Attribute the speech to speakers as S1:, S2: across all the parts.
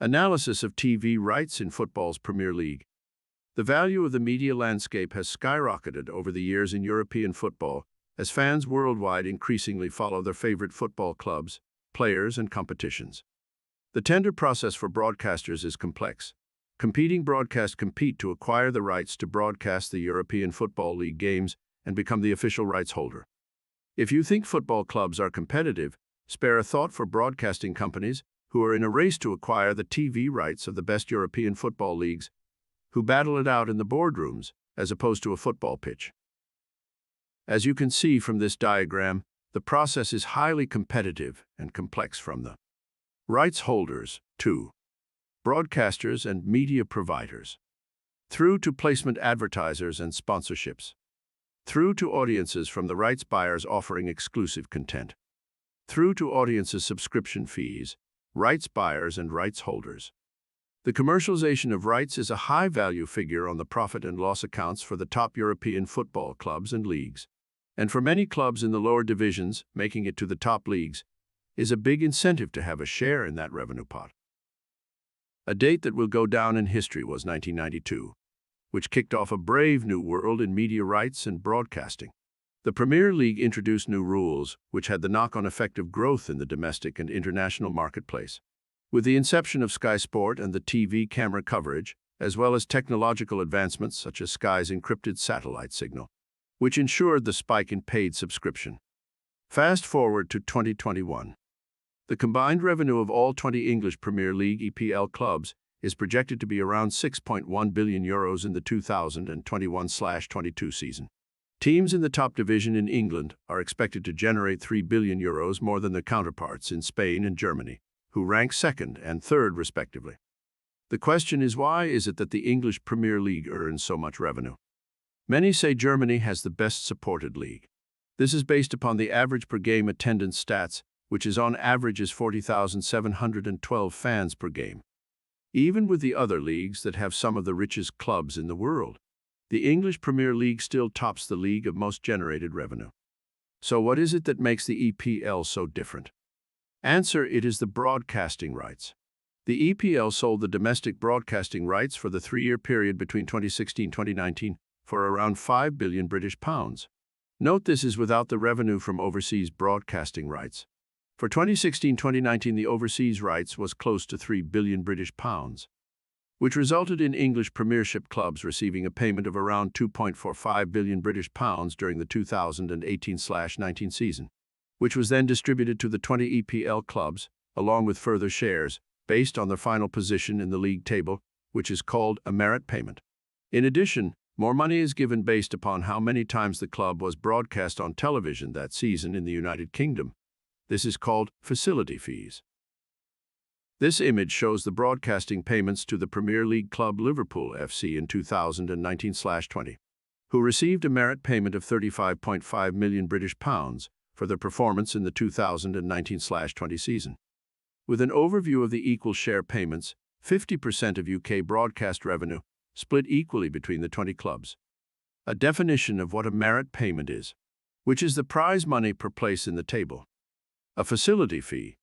S1: Analysis of TV rights in football's Premier League. The value of the media landscape has skyrocketed over the years in European football as fans worldwide increasingly follow their favorite football clubs, players, and competitions. The tender process for broadcasters is complex. Competing broadcasts compete to acquire the rights to broadcast the European Football League games and become the official rights holder. If you think football clubs are competitive, spare a thought for broadcasting companies who are in a race to acquire the TV rights of the best European football leagues, who battle it out in the boardrooms as opposed to a football pitch. As you can see from this diagram, the process is highly competitive and complex from the rights holders to broadcasters and media providers, through to placement advertisers and sponsorships, through to audiences from the rights buyers offering exclusive content, through to audiences' subscription fees, rights buyers and rights holders. The commercialization of rights is a high-value figure on the profit and loss accounts for the top European football clubs and leagues. And for many clubs in the lower divisions, making it to the top leagues is a big incentive to have a share in that revenue pot. A date that will go down in history was 1992, which kicked off a brave new world in media rights and broadcasting. The Premier League introduced new rules, which had the knock-on effect of growth in the domestic and international marketplace. With the inception of Sky Sport and the TV camera coverage, as well as technological advancements such as Sky's encrypted satellite signal, which ensured the spike in paid subscription. Fast forward to 2021. The combined revenue of all 20 English Premier League EPL clubs is projected to be around €6.1 billion in the 2021-22 season. Teams in the top division in England are expected to generate €3 billion more than their counterparts in Spain and Germany, who rank second and third respectively. The question is, why is it that the English Premier League earns so much revenue? Many say Germany has the best supported league. This is based upon the average per game attendance stats, which is on average is 40,712 fans per game. Even with the other leagues that have some of the richest clubs in the world, the English Premier League still tops the league of most generated revenue. So what is it that makes the EPL so different? Answer: it is the broadcasting rights. The EPL sold the domestic broadcasting rights for the 3-year period between 2016-2019 for around £5 billion. Note this is without the revenue from overseas broadcasting rights. For 2016-2019, the overseas rights was close to £3 billion, which resulted in English Premiership clubs receiving a payment of around £2.45 billion during the 2018-19 season, which was then distributed to the 20 EPL clubs, along with further shares, based on their final position in the league table, which is called a merit payment. In addition, more money is given based upon how many times the club was broadcast on television that season in the United Kingdom. This is called facility fees. This image shows the broadcasting payments to the Premier League club Liverpool FC in 2019-20, who received a merit payment of £35.5 million for their performance in the 2019-20 season. With an overview of the equal share payments, 50% of UK broadcast revenue split equally between the 20 clubs. A definition of what a merit payment is, which is the prize money per place in the table. A facility fee,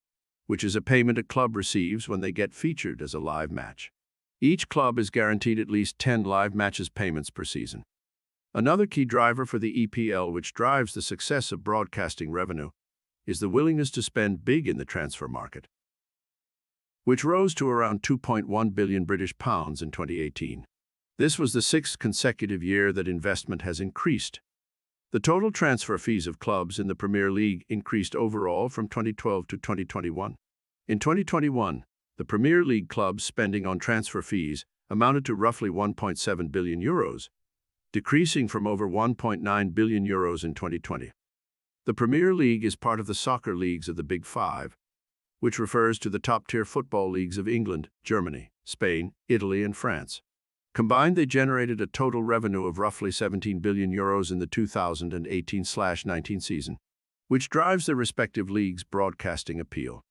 S1: which is a payment a club receives when they get featured as a live match. Each club is guaranteed at least 10 live matches payments per season. Another key driver for the EPL, which drives the success of broadcasting revenue, is the willingness to spend big in the transfer market, which rose to around £2.1 billion in 2018. This was the 6th consecutive year that investment has increased. The total transfer fees of clubs in the Premier League increased overall from 2012 to 2021. In 2021, the Premier League clubs' spending on transfer fees amounted to roughly €1.7 billion, decreasing from over €1.9 billion in 2020. The Premier League is part of the soccer leagues of the Big Five, which refers to the top-tier football leagues of England, Germany, Spain, Italy, and France. Combined, they generated a total revenue of roughly €17 billion in the 2018-19 season, which drives their respective leagues' broadcasting appeal.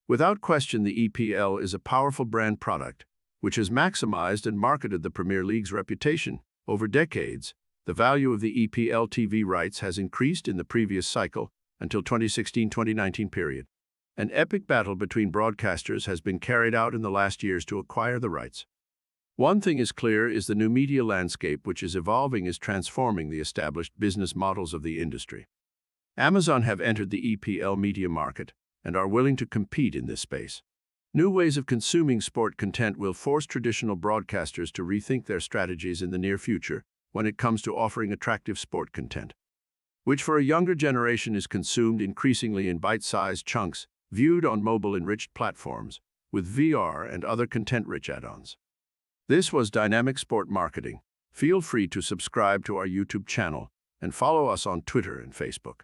S1: Without question, the EPL is a powerful brand product, which has maximized and marketed the Premier League's reputation. Over decades, the value of the EPL TV rights has increased in the previous cycle until 2016-2019 period. An epic battle between broadcasters has been carried out in the last years to acquire the rights. One thing is clear is the new media landscape which is evolving is transforming the established business models of the industry. Amazon have entered the EPL media market and are willing to compete in this space. New ways of consuming sport content will force traditional broadcasters to rethink their strategies in the near future when it comes to offering attractive sport content, which for a younger generation is consumed increasingly in bite-sized chunks, viewed on mobile-enriched platforms, with VR and other content-rich add-ons. This was Dynamic Sport Marketing. Feel free to subscribe to our YouTube channel and follow us on Twitter and Facebook.